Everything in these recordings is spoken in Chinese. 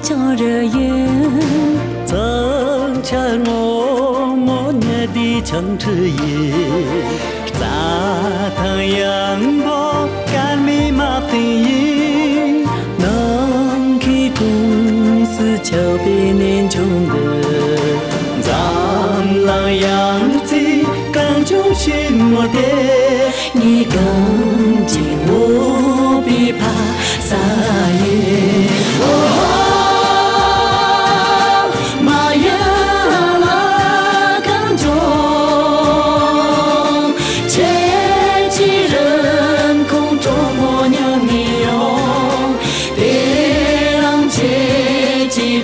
cho rơ yên chẳng chẳng ngô mô nhớ đi chẳng trừ yên xa thằng yang bó can mi ma tình yên nâng khi cùng sự chờ bên nên chung đời dám là yang chi càng chung xin mùa thế ni càng chỉ ngô bi pa sa ye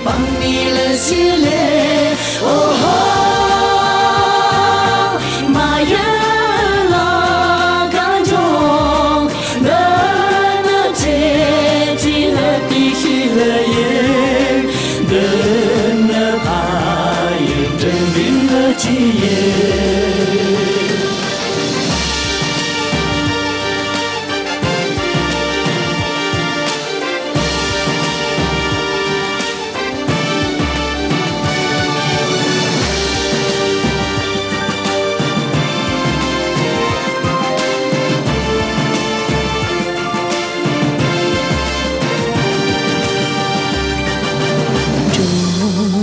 帮你了系列，哦吼，马呀啦干中，那接近了必须了耶，那怕也证明了基业。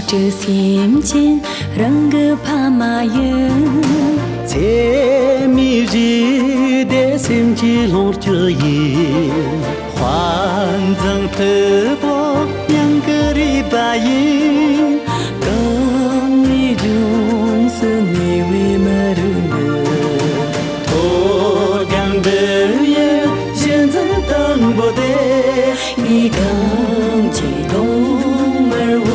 这心间人个怕嘛耶，切米日的心机落着耶，换成特波两个礼拜耶，刚你用是你为么人头刚的耶，现在等不得，你刚激动而我。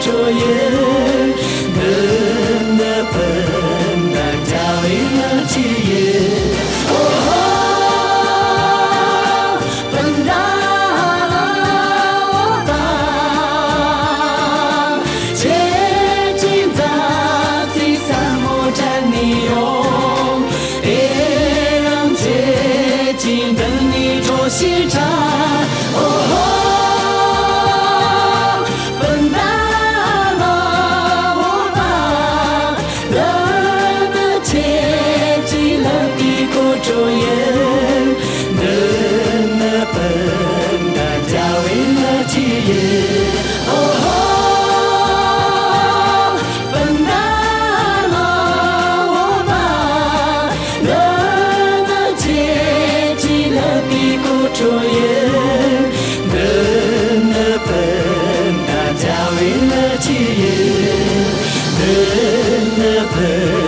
着眼，那本来家为了基业，哦吼，本大老大，接近咱第三幕战你用，别让接近等你做西茶，哦吼。着眼，那本大家为了基业，哦吼，本大老大，那接近了比过着眼，那本大家为了基业，那本。